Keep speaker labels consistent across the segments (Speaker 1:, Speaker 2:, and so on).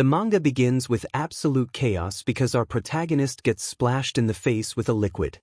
Speaker 1: The manga begins with absolute chaos because our protagonist gets splashed in the face with a liquid.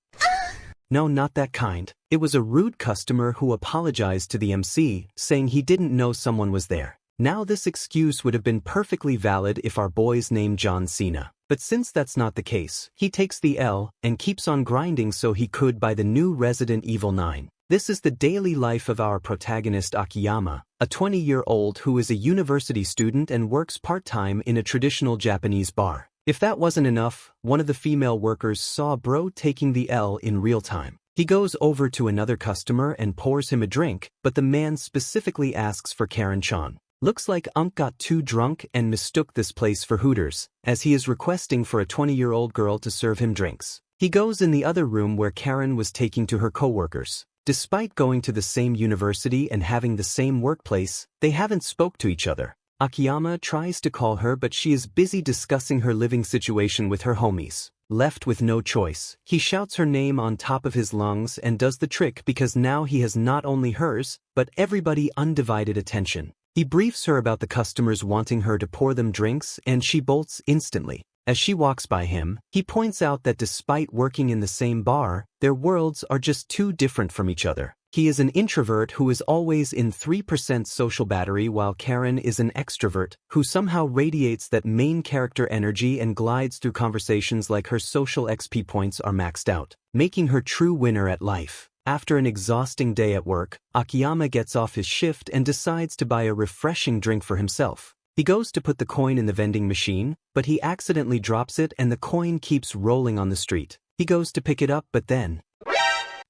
Speaker 1: No, not that kind. It was a rude customer who apologized to the MC, saying he didn't know someone was there. Now this excuse would have been perfectly valid if our boy's named John Cena. But since that's not the case, he takes the L and keeps on grinding so he could buy the new Resident Evil 9. This is the daily life of our protagonist Akiyama, a 20-year-old who is a university student and works part-time in a traditional Japanese bar. If that wasn't enough, one of the female workers saw bro taking the L in real time. He goes over to another customer and pours him a drink, but the man specifically asks for Karin-chan. Looks like got too drunk and mistook this place for Hooters, as he is requesting for a 20-year-old girl to serve him drinks. He goes in the other room where Karin was taking to her coworkers. Despite going to the same university and having the same workplace, they haven't spoke to each other. Akiyama tries to call her but she is busy discussing her living situation with her homies. Left with no choice, he shouts her name on top of his lungs and does the trick because now he has not only hers, but everybody undivided attention. He briefs her about the customers wanting her to pour them drinks and she bolts instantly. As she walks by him, he points out that despite working in the same bar, their worlds are just too different from each other. He is an introvert who is always in 3% social battery while Karin is an extrovert who somehow radiates that main character energy and glides through conversations like her social XP points are maxed out, making her true winner at life. After an exhausting day at work, Akiyama gets off his shift and decides to buy a refreshing drink for himself. He goes to put the coin in the vending machine, but he accidentally drops it and the coin keeps rolling on the street. He goes to pick it up but then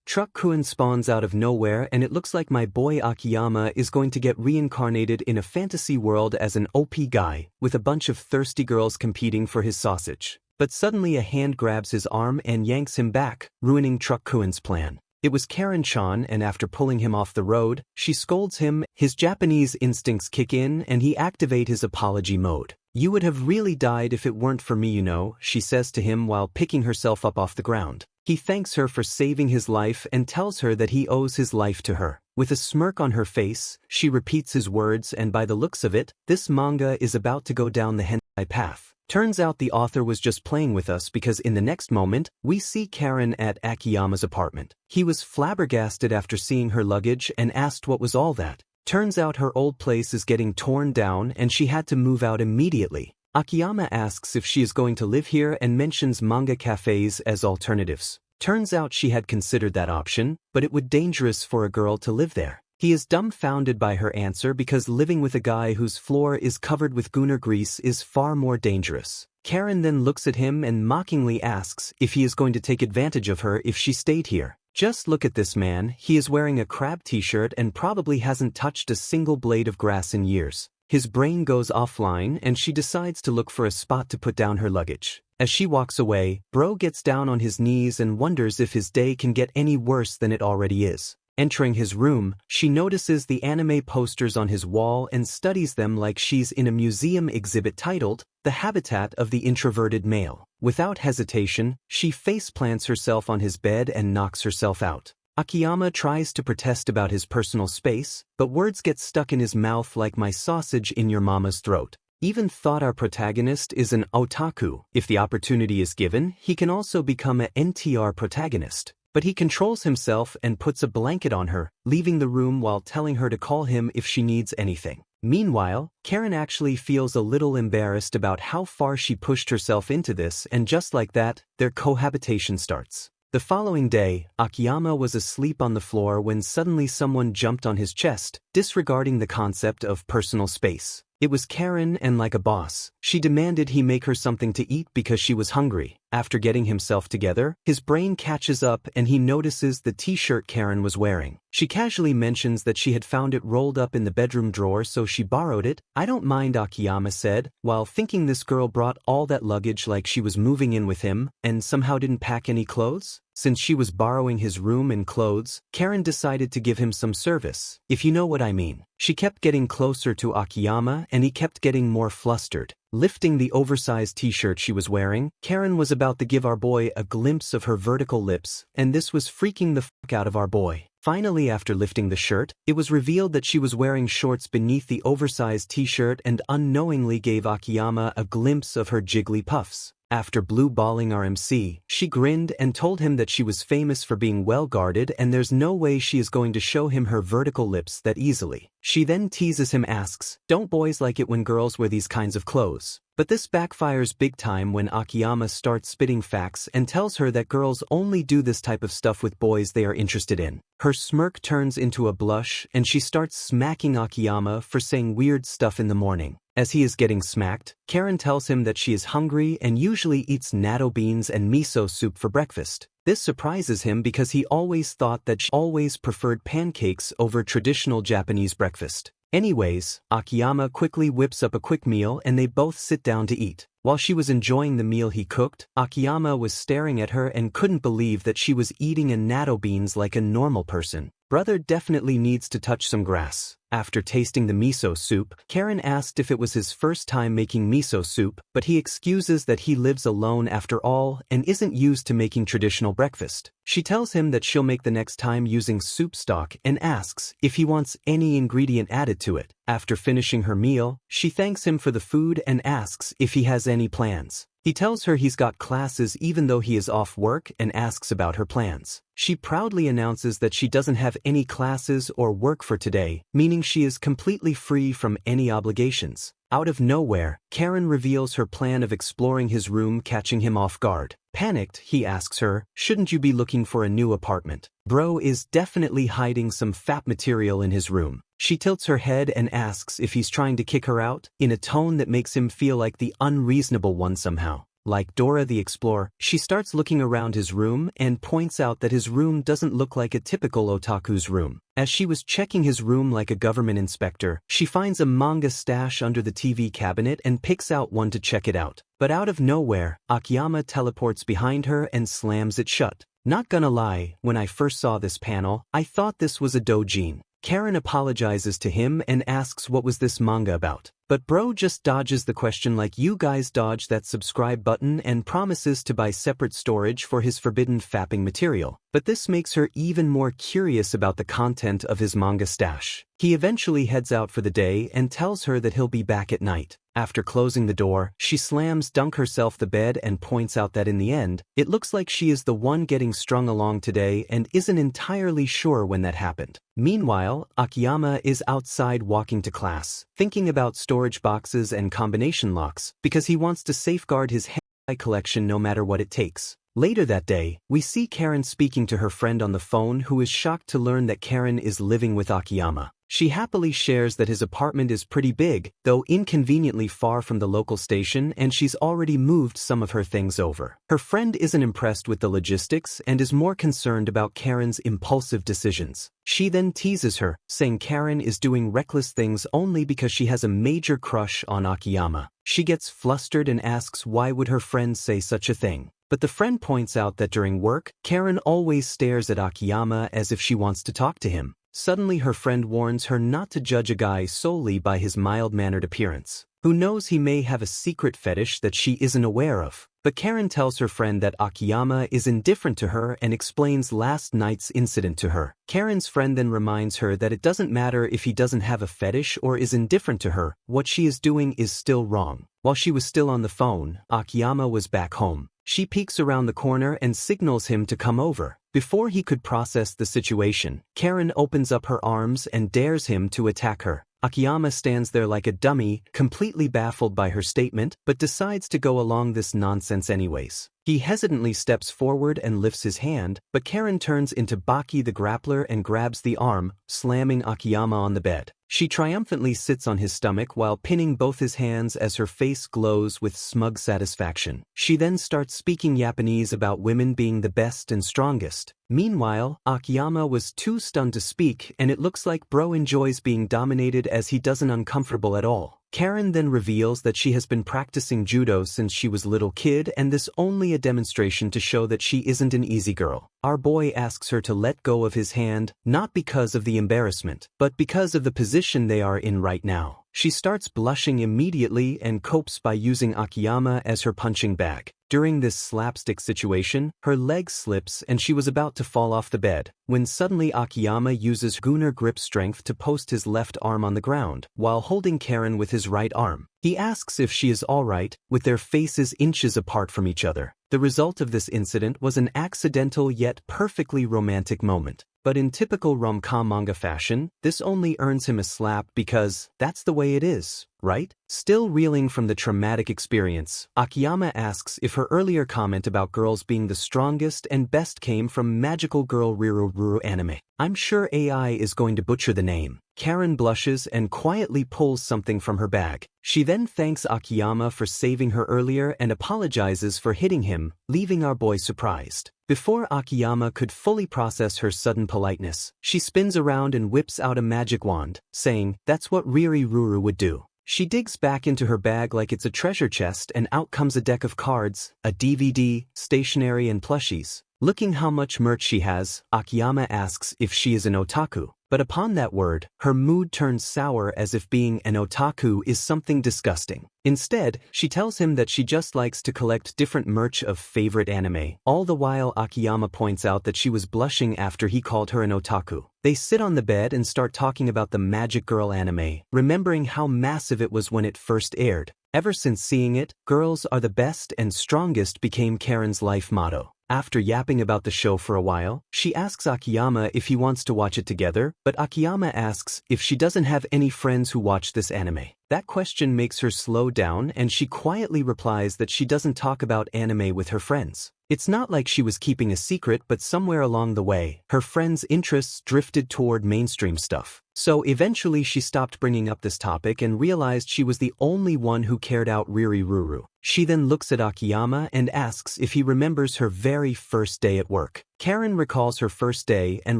Speaker 1: Truck Kun spawns out of nowhere and it looks like my boy Akiyama is going to get reincarnated in a fantasy world as an OP guy, with a bunch of thirsty girls competing for his sausage. But suddenly a hand grabs his arm and yanks him back, ruining Truck Kun's plan. It was Karin-chan and after pulling him off the road, she scolds him, his Japanese instincts kick in and he activate his apology mode. You would have really died if it weren't for me, you know, she says to him while picking herself up off the ground. He thanks her for saving his life and tells her that he owes his life to her. With a smirk on her face, she repeats his words and by the looks of it, this manga is about to go down the hentai path. Turns out the author was just playing with us because in the next moment, we see Karin at Akiyama's apartment. He was flabbergasted after seeing her luggage and asked what was all that. Turns out her old place is getting torn down and she had to move out immediately. Akiyama asks if she is going to live here and mentions manga cafes as alternatives. Turns out she had considered that option, but it would be dangerous for a girl to live there. He is dumbfounded by her answer because living with a guy whose floor is covered with gunner grease is far more dangerous. Karin then looks at him and mockingly asks if he is going to take advantage of her if she stayed here. Just look at this man, he is wearing a crab t-shirt and probably hasn't touched a single blade of grass in years. His brain goes offline and she decides to look for a spot to put down her luggage. As she walks away, bro gets down on his knees and wonders if his day can get any worse than it already is. Entering his room, she notices the anime posters on his wall and studies them like she's in a museum exhibit titled, The Habitat of the Introverted Male. Without hesitation, she faceplants herself on his bed and knocks herself out. Akiyama tries to protest about his personal space, but words get stuck in his mouth like my sausage in your mama's throat. Even thought our protagonist is an otaku. If the opportunity is given, he can also become a NTR protagonist. But he controls himself and puts a blanket on her, leaving the room while telling her to call him if she needs anything. Meanwhile, Karin actually feels a little embarrassed about how far she pushed herself into this and just like that, their cohabitation starts. The following day, Akiyama was asleep on the floor when suddenly someone jumped on his chest, disregarding the concept of personal space. It was Karin and like a boss, she demanded he make her something to eat because she was hungry. After getting himself together, his brain catches up and he notices the t-shirt Karin was wearing. She casually mentions that she had found it rolled up in the bedroom drawer so she borrowed it. I don't mind, Akiyama said, while thinking this girl brought all that luggage like she was moving in with him and somehow didn't pack any clothes. Since she was borrowing his room and clothes, Karin decided to give him some service, if you know what I mean. She kept getting closer to Akiyama and he kept getting more flustered. Lifting the oversized t-shirt she was wearing, Karin was about to give our boy a glimpse of her vertical lips, and this was freaking the fuck out of our boy. Finally, after lifting the shirt, it was revealed that she was wearing shorts beneath the oversized t-shirt and unknowingly gave Akiyama a glimpse of her jiggly puffs. After blue-balling our MC, she grinned and told him that she was famous for being well-guarded and there's no way she is going to show him her vertical lips that easily. She then teases him, asks, "Don't boys like it when girls wear these kinds of clothes?" But this backfires big time when Akiyama starts spitting facts and tells her that girls only do this type of stuff with boys they are interested in. Her smirk turns into a blush and she starts smacking Akiyama for saying weird stuff in the morning. As he is getting smacked, Karin tells him that she is hungry and usually eats natto beans and miso soup for breakfast. This surprises him because he always thought that she always preferred pancakes over traditional Japanese breakfast. Anyways, Akiyama quickly whips up a quick meal and they both sit down to eat. While she was enjoying the meal he cooked, Akiyama was staring at her and couldn't believe that she was eating a natto beans like a normal person. Brother definitely needs to touch some grass. After tasting the miso soup, Karin asked if it was his first time making miso soup, but he excuses that he lives alone after all and isn't used to making traditional breakfast. She tells him that she'll make the next time using soup stock and asks if he wants any ingredient added to it. After finishing her meal, she thanks him for the food and asks if he has any plans. He tells her he's got classes even though he is off work and asks about her plans. She proudly announces that she doesn't have any classes or work for today, meaning she is completely free from any obligations. Out of nowhere, Karin reveals her plan of exploring his room, catching him off guard. Panicked, he asks her, "Shouldn't you be looking for a new apartment? Bro is definitely hiding some fat material in his room." She tilts her head and asks if he's trying to kick her out, in a tone that makes him feel like the unreasonable one somehow. Like Dora the Explorer, she starts looking around his room and points out that his room doesn't look like a typical otaku's room. As she was checking his room like a government inspector, she finds a manga stash under the TV cabinet and picks out one to check it out. But out of nowhere, Akiyama teleports behind her and slams it shut. Not gonna lie, when I first saw this panel, I thought this was a doujin. Karin apologizes to him and asks what was this manga about. But bro just dodges the question like you guys dodge that subscribe button and promises to buy separate storage for his forbidden fapping material. But this makes her even more curious about the content of his manga stash. He eventually heads out for the day and tells her that he'll be back at night. After closing the door, she slams dunk herself the bed and points out that in the end, it looks like she is the one getting strung along today and isn't entirely sure when that happened. Meanwhile, Akiyama is outside walking to class, thinking about storage boxes and combination locks, because he wants to safeguard his hentai collection no matter what it takes. Later that day, we see Karin speaking to her friend on the phone who is shocked to learn that Karin is living with Akiyama. She happily shares that his apartment is pretty big, though inconveniently far from the local station, and she's already moved some of her things over. Her friend isn't impressed with the logistics and is more concerned about Karin's impulsive decisions. She then teases her, saying Karin is doing reckless things only because she has a major crush on Akiyama. She gets flustered and asks why would her friend say such a thing. But the friend points out that during work, Karin always stares at Akiyama as if she wants to talk to him. Suddenly her friend warns her not to judge a guy solely by his mild-mannered appearance. Who knows, he may have a secret fetish that she isn't aware of. But Karin tells her friend that Akiyama is indifferent to her and explains last night's incident to her. Karin's friend then reminds her that it doesn't matter if he doesn't have a fetish or is indifferent to her, what she is doing is still wrong. While she was still on the phone, Akiyama was back home. She peeks around the corner and signals him to come over. Before he could process the situation, Karin opens up her arms and dares him to attack her. Akiyama stands there like a dummy, completely baffled by her statement, but decides to go along this nonsense anyways. He hesitantly steps forward and lifts his hand, but Karin turns into Baki the grappler and grabs the arm, slamming Akiyama on the bed. She triumphantly sits on his stomach while pinning both his hands as her face glows with smug satisfaction. She then starts speaking Japanese about women being the best and strongest. Meanwhile, Akiyama was too stunned to speak, and it looks like bro enjoys being dominated as he doesn't uncomfortable at all. Karin then reveals that she has been practicing judo since she was a little kid, and this only a demonstration to show that she isn't an easy girl. Our boy asks her to let go of his hand, not because of the embarrassment, but because of the position they are in right now. she starts blushing immediately and copes by using Akiyama as her punching bag. During this slapstick situation, her leg slips and she was about to fall off the bed, when suddenly Akiyama uses Gunner grip strength to post his left arm on the ground, while holding Karin with his right arm. He asks if she is alright, with their faces inches apart from each other. The result of this incident was an accidental yet perfectly romantic moment. But in typical rom-com manga fashion, this only earns him a slap because that's the way it is, right? Still reeling from the traumatic experience, Akiyama asks if her earlier comment about girls being the strongest and best came from magical girl Ruru anime. I'm sure AI is going to butcher the name. Karin blushes and quietly pulls something from her bag. She then thanks Akiyama for saving her earlier and apologizes for hitting him, leaving our boy surprised. Before Akiyama could fully process her sudden politeness, she spins around and whips out a magic wand, saying, "That's what Ruru would do." She digs back into her bag like it's a treasure chest and out comes a deck of cards, a DVD, stationery and plushies. Looking how much merch she has, Akiyama asks if she is an otaku. But upon that word, her mood turns sour as if being an otaku is something disgusting. Instead, she tells him that she just likes to collect different merch of favorite anime. All the while Akiyama points out that she was blushing after he called her an otaku. They sit on the bed and start talking about the Magic Girl anime, remembering how massive it was when it first aired. Ever since seeing it, "Girls are the best and strongest" became Karin's life motto. After yapping about the show for a while, she asks Akiyama if he wants to watch it together, but Akiyama asks if she doesn't have any friends who watch this anime. That question makes her slow down and she quietly replies that she doesn't talk about anime with her friends. It's not like she was keeping a secret, but somewhere along the way, her friends' interests drifted toward mainstream stuff. So eventually she stopped bringing up this topic and realized she was the only one who cared out Ruru. She then looks at Akiyama and asks if he remembers her very first day at work. Karin recalls her first day and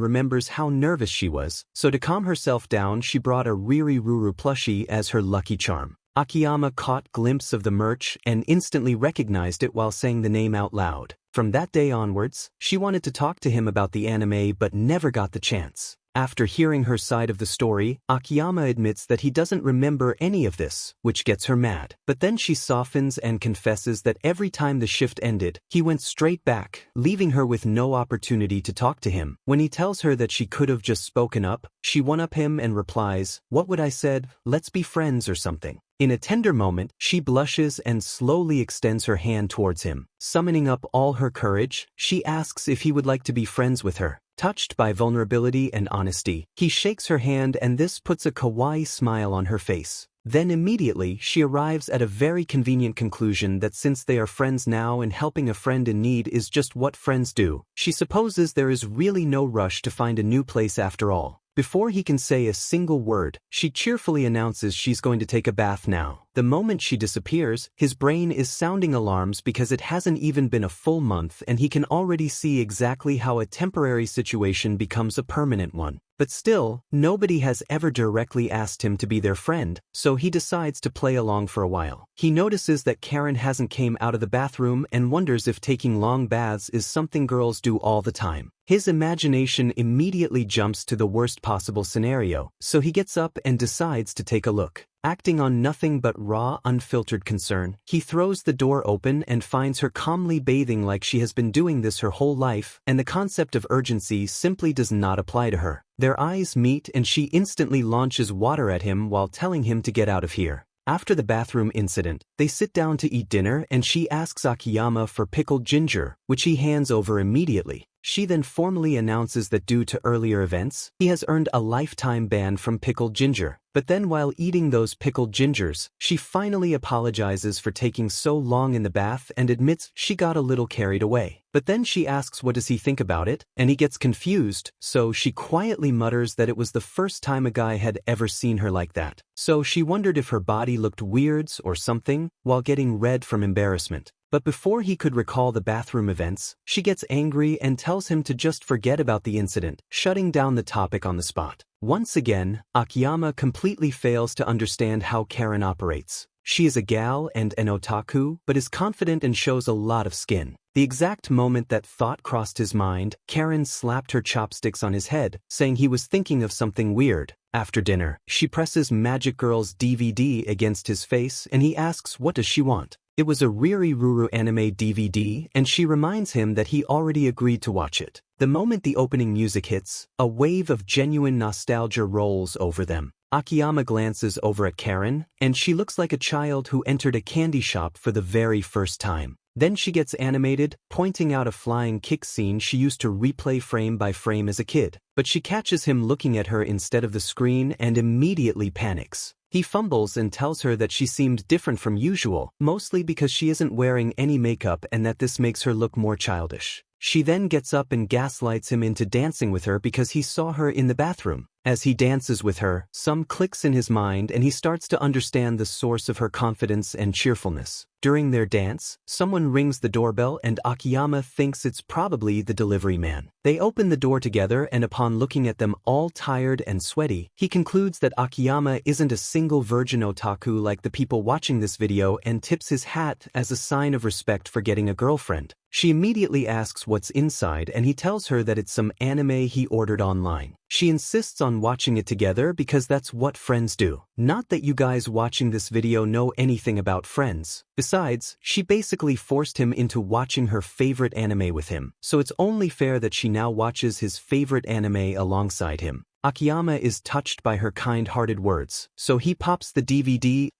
Speaker 1: remembers how nervous she was, so to calm herself down she brought a Ruru plushie as her lucky charm. Akiyama caught glimpse of the merch and instantly recognized it while saying the name out loud. From that day onwards, she wanted to talk to him about the anime but never got the chance. After hearing her side of the story, Akiyama admits that he doesn't remember any of this, which gets her mad. But then she softens and confesses that every time the shift ended, he went straight back, leaving her with no opportunity to talk to him. When he tells her that she could have just spoken up, she one-up him and replies, "What would I said? Let's be friends or something." In a tender moment, she blushes and slowly extends her hand towards him. Summoning up all her courage, she asks if he would like to be friends with her. Touched by vulnerability and honesty, he shakes her hand and this puts a kawaii smile on her face. Then immediately, she arrives at a very convenient conclusion that since they are friends now and helping a friend in need is just what friends do, she supposes there is really no rush to find a new place after all. Before he can say a single word, she cheerfully announces she's going to take a bath now. The moment she disappears, his brain is sounding alarms because it hasn't even been a full month and he can already see exactly how a temporary situation becomes a permanent one. But still, nobody has ever directly asked him to be their friend, so he decides to play along for a while. He notices that Karin hasn't came out of the bathroom and wonders if taking long baths is something girls do all the time. His imagination immediately jumps to the worst possible scenario, so he gets up and decides to take a look. Acting on nothing but raw, unfiltered concern, he throws the door open and finds her calmly bathing like she has been doing this her whole life, and the concept of urgency simply does not apply to her. Their eyes meet and she instantly launches water at him while telling him to get out of here. After the bathroom incident, they sit down to eat dinner and she asks Akiyama for pickled ginger, which he hands over immediately. She then formally announces that due to earlier events, he has earned a lifetime ban from pickled ginger. But then while eating those pickled gingers, she finally apologizes for taking so long in the bath and admits she got a little carried away. But then she asks what does he think about it, and he gets confused, so she quietly mutters that it was the first time a guy had ever seen her like that. So she wondered if her body looked weird or something, while getting red from embarrassment. But before he could recall the bathroom events, she gets angry and tells him to just forget about the incident, shutting down the topic on the spot. Once again, Akiyama completely fails to understand how Karin operates. She is a gal and an otaku, but is confident and shows a lot of skin. The exact moment that thought crossed his mind, Karin slapped her chopsticks on his head, saying he was thinking of something weird. After dinner, she presses Magic Girl's DVD against his face and he asks what does she want. It was a Riri Ruru anime DVD and she reminds him that he already agreed to watch it. The moment the opening music hits, a wave of genuine nostalgia rolls over them. Akiyama glances over at Karin, and she looks like a child who entered a candy shop for the very first time. Then she gets animated, pointing out a flying kick scene she used to replay frame by frame as a kid. But she catches him looking at her instead of the screen and immediately panics. He fumbles and tells her that she seemed different from usual, mostly because she isn't wearing any makeup and that this makes her look more childish. She then gets up and gaslights him into dancing with her because he saw her in the bathroom. As he dances with her, some clicks in his mind and he starts to understand the source of her confidence and cheerfulness. During their dance, someone rings the doorbell and Akiyama thinks it's probably the delivery man. They open the door together and upon looking at them all tired and sweaty, he concludes that Akiyama isn't a single virgin otaku like the people watching this video and tips his hat as a sign of respect for getting a girlfriend. She immediately asks what's inside and he tells her that it's some anime he ordered online. She insists on watching it together because that's what friends do. Not that you guys watching this video know anything about friends. Besides, she basically forced him into watching her favorite anime with him, so it's only fair that she now watches his favorite anime alongside him. Akiyama is touched by her kind-hearted words, so he pops the DVD.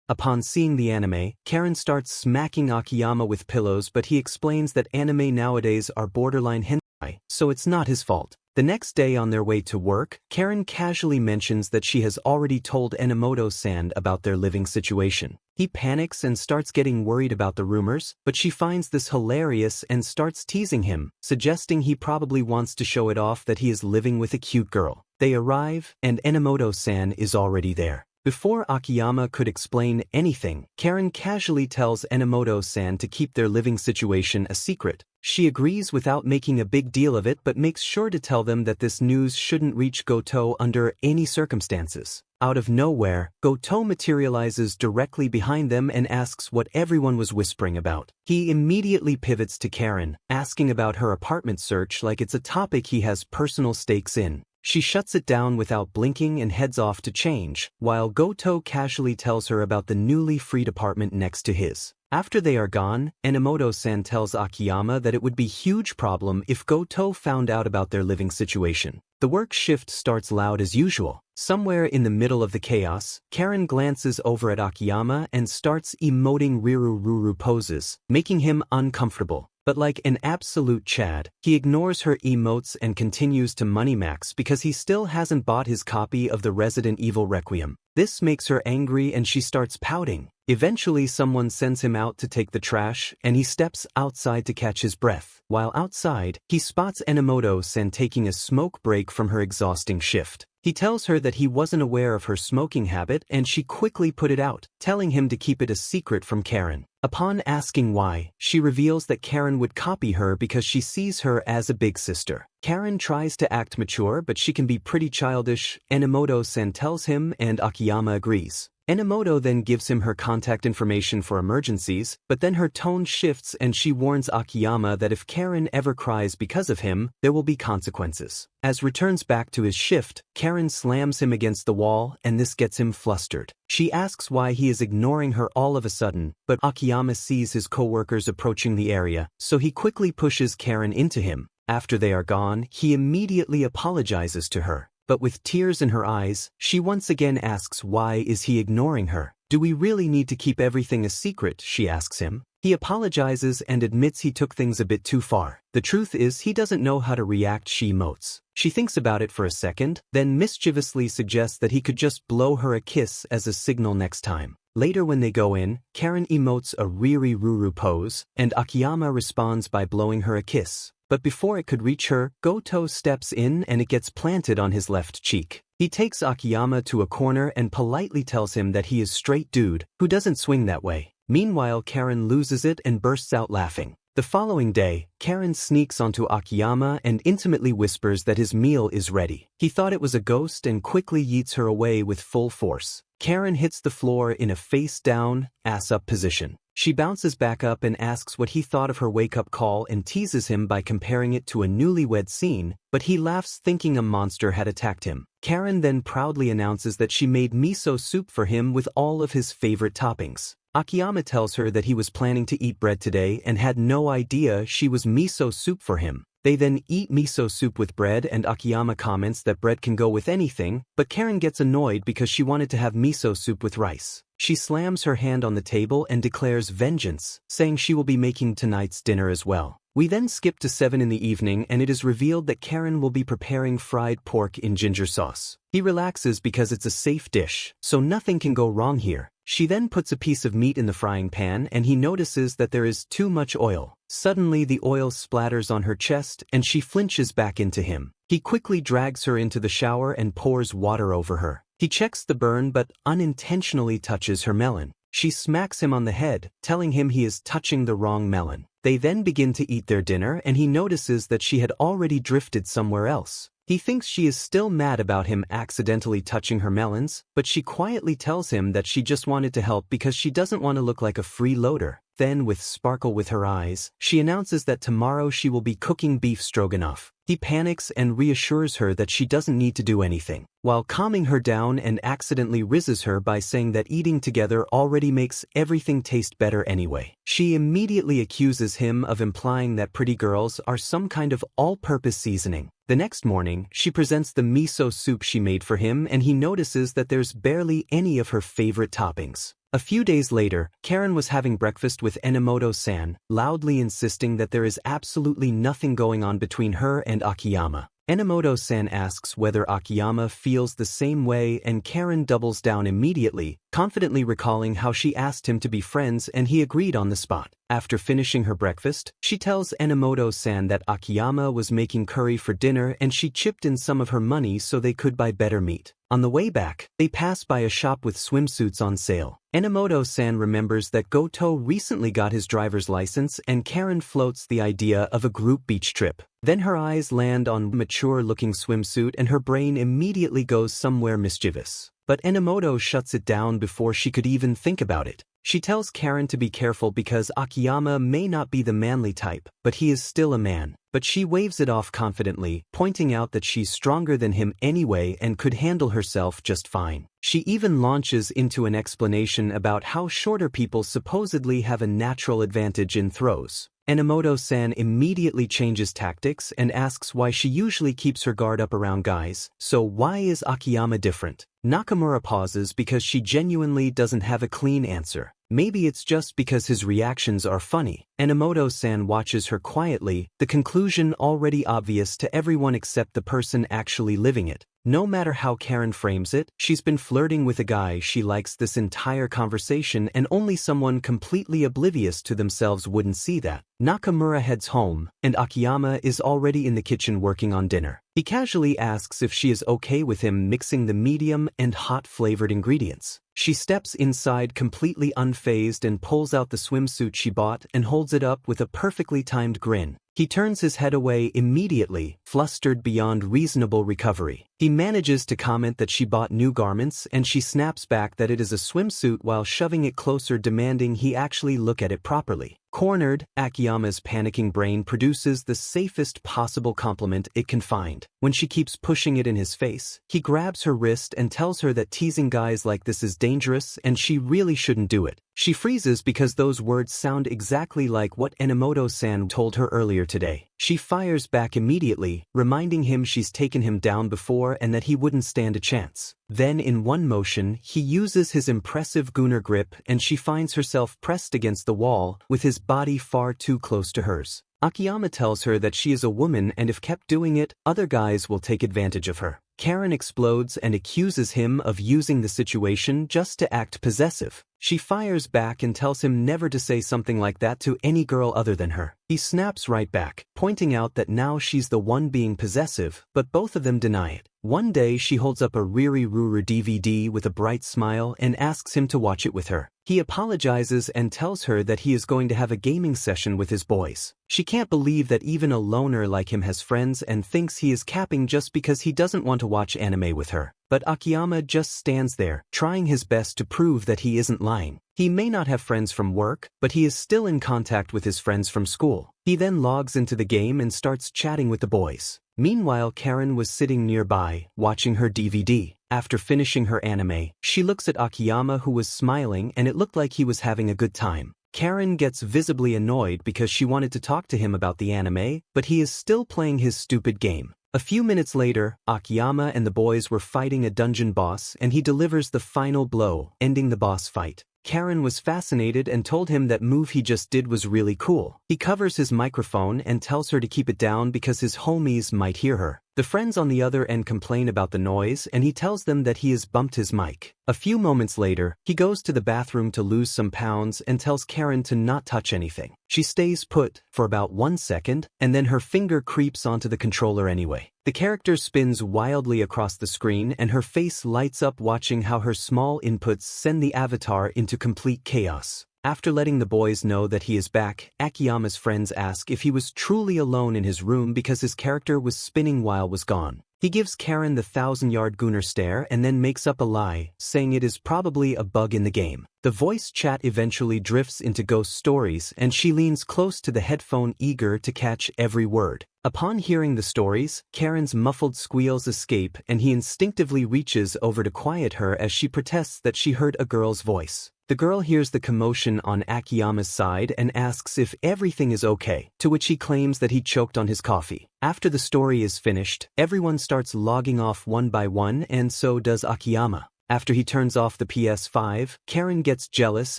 Speaker 1: Upon seeing the anime, Karin starts smacking Akiyama with pillows but he explains that anime nowadays are borderline hentai, so it's not his fault. The next day on their way to work, Karin casually mentions that she has already told Enomoto-san about their living situation. He panics and starts getting worried about the rumors, but she finds this hilarious and starts teasing him, suggesting he probably wants to show it off that he is living with a cute girl. They arrive, and Enomoto-san is already there. Before Akiyama could explain anything, Karin casually tells Enomoto-san to keep their living situation a secret. She agrees without making a big deal of it but makes sure to tell them that this news shouldn't reach Goto under any circumstances. Out of nowhere, Goto materializes directly behind them and asks what everyone was whispering about. He immediately pivots to Karin, asking about her apartment search like it's a topic he has personal stakes in. She shuts it down without blinking and heads off to change, while Goto casually tells her about the newly freed apartment next to his. After they are gone, Enomoto-san tells Akiyama that it would be a huge problem if Goto found out about their living situation. The work shift starts loud as usual. Somewhere in the middle of the chaos, Karin glances over at Akiyama and starts emoting Riru Ruru poses, making him uncomfortable. But like an absolute Chad, he ignores her emotes and continues to moneymax because he still hasn't bought his copy of the Resident Evil Requiem. This makes her angry and she starts pouting. Eventually someone sends him out to take the trash and he steps outside to catch his breath. While outside, he spots Enomoto-san taking a smoke break from her exhausting shift. He tells her that he wasn't aware of her smoking habit and she quickly put it out, telling him to keep it a secret from Karin. Upon asking why, she reveals that Karin would copy her because she sees her as a big sister. Karin tries to act mature but she can be pretty childish, Enomoto-san tells him and Akiyama agrees. Enomoto then gives him her contact information for emergencies, but then her tone shifts and she warns Akiyama that if Karin ever cries because of him, there will be consequences. As returns back to his shift, Karin slams him against the wall and this gets him flustered. She asks why he is ignoring her all of a sudden, but Akiyama sees his coworkers approaching the area, so he quickly pushes Karin into him. After they are gone, he immediately apologizes to her. But with tears in her eyes, she once again asks why is he ignoring her. Do we really need to keep everything a secret, she asks him. He apologizes and admits he took things a bit too far. The truth is he doesn't know how to react, she emotes. She thinks about it for a second, then mischievously suggests that he could just blow her a kiss as a signal next time. Later when they go in, Karin emotes a Riri Ruru pose, and Akiyama responds by blowing her a kiss. But before it could reach her, Goto steps in and it gets planted on his left cheek. He takes Akiyama to a corner and politely tells him that he is straight dude, who doesn't swing that way. Meanwhile Karin loses it and bursts out laughing. The following day, Karin sneaks onto Akiyama and intimately whispers that his meal is ready. He thought it was a ghost and quickly yeets her away with full force. Karin hits the floor in a face-down, ass-up position. She bounces back up and asks what he thought of her wake-up call and teases him by comparing it to a newlywed scene, but he laughs thinking a monster had attacked him. Karin then proudly announces that she made miso soup for him with all of his favorite toppings. Akiyama tells her that he was planning to eat bread today and had no idea she was miso soup for him. They then eat miso soup with bread and Akiyama comments that bread can go with anything, but Karin gets annoyed because she wanted to have miso soup with rice. She slams her hand on the table and declares vengeance, saying she will be making tonight's dinner as well. We then skip to 7 in the evening and it is revealed that Karin will be preparing fried pork in ginger sauce. He relaxes because it's a safe dish, so nothing can go wrong here. She then puts a piece of meat in the frying pan and he notices that there is too much oil. Suddenly the oil splatters on her chest and she flinches back into him. He quickly drags her into the shower and pours water over her. He checks the burn but unintentionally touches her melon. She smacks him on the head, telling him he is touching the wrong melon. They then begin to eat their dinner and he notices that she had already drifted somewhere else. He thinks she is still mad about him accidentally touching her melons, but she quietly tells him that she just wanted to help because she doesn't want to look like a freeloader. Then, with sparkle with her eyes, she announces that tomorrow she will be cooking beef stroganoff. He panics and reassures her that she doesn't need to do anything, while calming her down and accidentally rizzes her by saying that eating together already makes everything taste better anyway. She immediately accuses him of implying that pretty girls are some kind of all-purpose seasoning. The next morning, she presents the miso soup she made for him and he notices that there's barely any of her favorite toppings. A few days later, Karin was having breakfast with Enomoto-san, loudly insisting that there is absolutely nothing going on between her and Akiyama. Enomoto-san asks whether Akiyama feels the same way and Karin doubles down immediately, confidently recalling how she asked him to be friends and he agreed on the spot. After finishing her breakfast, she tells Enomoto-san that Akiyama was making curry for dinner and she chipped in some of her money so they could buy better meat. On the way back, they pass by a shop with swimsuits on sale. Enomoto-san remembers that Goto recently got his driver's license and Karin floats the idea of a group beach trip. Then her eyes land on a mature-looking swimsuit and her brain immediately goes somewhere mischievous. But Enomoto shuts it down before she could even think about it. She tells Karin to be careful because Akiyama may not be the manly type, but he is still a man. But she waves it off confidently, pointing out that she's stronger than him anyway and could handle herself just fine. She even launches into an explanation about how shorter people supposedly have a natural advantage in throws. Enomoto-san immediately changes tactics and asks why she usually keeps her guard up around guys, so why is Akiyama different? Nakamura pauses because she genuinely doesn't have a clean answer. Maybe it's just because his reactions are funny. Enomoto-san watches her quietly, the conclusion already obvious to everyone except the person actually living it. No matter how Karin frames it, she's been flirting with a guy she likes this entire conversation and only someone completely oblivious to themselves wouldn't see that. Nakamura heads home, and Akiyama is already in the kitchen working on dinner. He casually asks if she is okay with him mixing the medium and hot flavored ingredients. She steps inside completely unfazed and pulls out the swimsuit she bought and holds it up with a perfectly timed grin. He turns his head away immediately, flustered beyond reasonable recovery. He manages to comment that she bought new garments and she snaps back that it is a swimsuit while shoving it closer, demanding he actually look at it properly. Cornered, Akiyama's panicking brain produces the safest possible compliment it can find. When she keeps pushing it in his face, he grabs her wrist and tells her that teasing guys like this is dangerous and she really shouldn't do it. She freezes because those words sound exactly like what Enomoto-san told her earlier today. She fires back immediately, reminding him she's taken him down before and that he wouldn't stand a chance. Then in one motion, he uses his impressive Gunner grip and she finds herself pressed against the wall, with his body far too close to hers. Akiyama tells her that she is a woman and if kept doing it, other guys will take advantage of her. Karin explodes and accuses him of using the situation just to act possessive. She fires back and tells him never to say something like that to any girl other than her. He snaps right back, pointing out that now she's the one being possessive, but both of them deny it. One day she holds up a Riri Ruru DVD with a bright smile and asks him to watch it with her. He apologizes and tells her that he is going to have a gaming session with his boys. She can't believe that even a loner like him has friends and thinks he is capping just because he doesn't want to watch anime with her. But Akiyama just stands there, trying his best to prove that he isn't lying. He may not have friends from work, but he is still in contact with his friends from school. He then logs into the game and starts chatting with the boys. Meanwhile, Karin was sitting nearby, watching her DVD. After finishing her anime, she looks at Akiyama, who was smiling, and it looked like he was having a good time. Karin gets visibly annoyed because she wanted to talk to him about the anime, but he is still playing his stupid game. A few minutes later, Akiyama and the boys were fighting a dungeon boss, and he delivers the final blow, ending the boss fight. Karin was fascinated and told him that move he just did was really cool. He covers his microphone and tells her to keep it down because his homies might hear her. The friends on the other end complain about the noise, and he tells them that he has bumped his mic. A few moments later, he goes to the bathroom to lose some pounds and tells Karin to not touch anything. She stays put for about 1 second, and then her finger creeps onto the controller anyway. The character spins wildly across the screen, and her face lights up watching how her small inputs send the avatar into complete chaos. After letting the boys know that he is back, Akiyama's friends ask if he was truly alone in his room because his character was spinning while was gone. He gives Karin the 1,000-yard Gunnar stare and then makes up a lie, saying it is probably a bug in the game. The voice chat eventually drifts into ghost stories, and she leans close to the headphone, eager to catch every word. Upon hearing the stories, Karin's muffled squeals escape, and he instinctively reaches over to quiet her as she protests that she heard a girl's voice. The girl hears the commotion on Akiyama's side and asks if everything is okay, to which he claims that he choked on his coffee. After the story is finished, everyone starts logging off one by one, and so does Akiyama. After he turns off the PS5, Karin gets jealous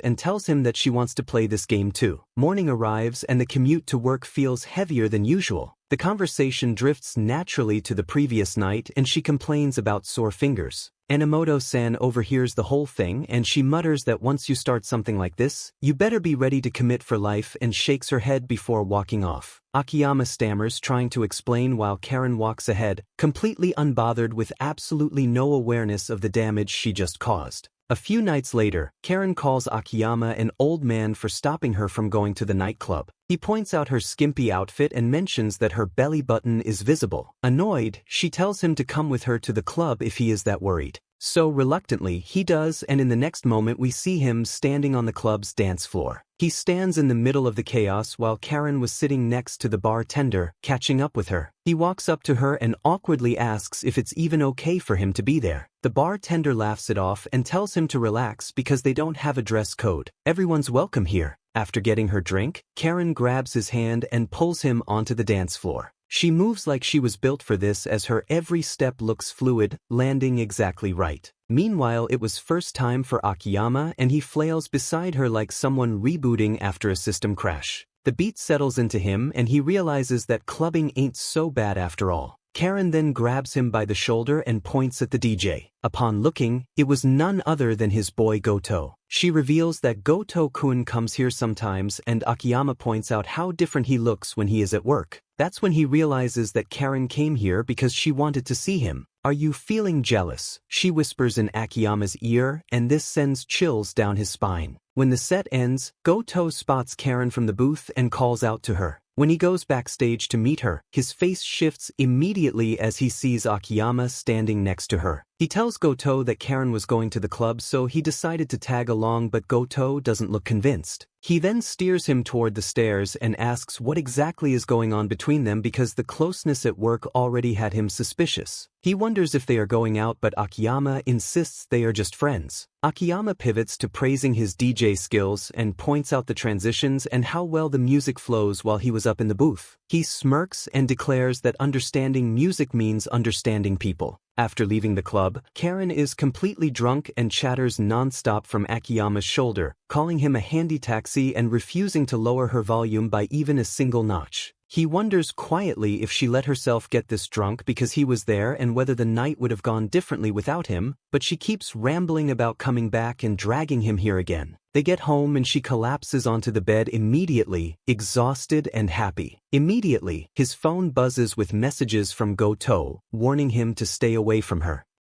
Speaker 1: and tells him that she wants to play this game too. Morning arrives and the commute to work feels heavier than usual. The conversation drifts naturally to the previous night, and she complains about sore fingers. Enomoto-san overhears the whole thing, and she mutters that once you start something like this, you better be ready to commit for life, and shakes her head before walking off. Akiyama stammers, trying to explain while Karin walks ahead, completely unbothered with absolutely no awareness of the damage she just caused. A few nights later, Karin calls Akiyama an old man for stopping her from going to the nightclub. He points out her skimpy outfit and mentions that her belly button is visible. Annoyed, she tells him to come with her to the club if he is that worried. So reluctantly, he does, and in the next moment we see him standing on the club's dance floor. He stands in the middle of the chaos while Karin was sitting next to the bartender, catching up with her. He walks up to her and awkwardly asks if it's even okay for him to be there. The bartender laughs it off and tells him to relax because they don't have a dress code. Everyone's welcome here. After getting her drink, Karin grabs his hand and pulls him onto the dance floor. She moves like she was built for this, as her every step looks fluid, landing exactly right. Meanwhile, it was first time for Akiyama, and he flails beside her like someone rebooting after a system crash. The beat settles into him, and he realizes that clubbing ain't so bad after all. Karin then grabs him by the shoulder and points at the DJ. Upon looking, it was none other than his boy Goto. She reveals that Goto-kun comes here sometimes, and Akiyama points out how different he looks when he is at work. That's when he realizes that Karin came here because she wanted to see him. "Are you feeling jealous?" she whispers in Akiyama's ear, and this sends chills down his spine. When the set ends, Goto spots Karin from the booth and calls out to her. When he goes backstage to meet her, his face shifts immediately as he sees Akiyama standing next to her. He tells Goto that Karin was going to the club, so he decided to tag along, but Goto doesn't look convinced. He then steers him toward the stairs and asks what exactly is going on between them because the closeness at work already had him suspicious. He wonders if they are going out, but Akiyama insists they are just friends. Akiyama pivots to praising his DJ skills and points out the transitions and how well the music flows while he was up in the booth. He smirks and declares that understanding music means understanding people. After leaving the club, Karin is completely drunk and chatters non-stop from Akiyama's shoulder, calling him a handy taxi and refusing to lower her volume by even a single notch. He wonders quietly if she let herself get this drunk because he was there and whether the night would have gone differently without him, but she keeps rambling about coming back and dragging him here again. They get home and she collapses onto the bed immediately, exhausted and happy. Immediately, his phone buzzes with messages from Goto, warning him to stay away from her.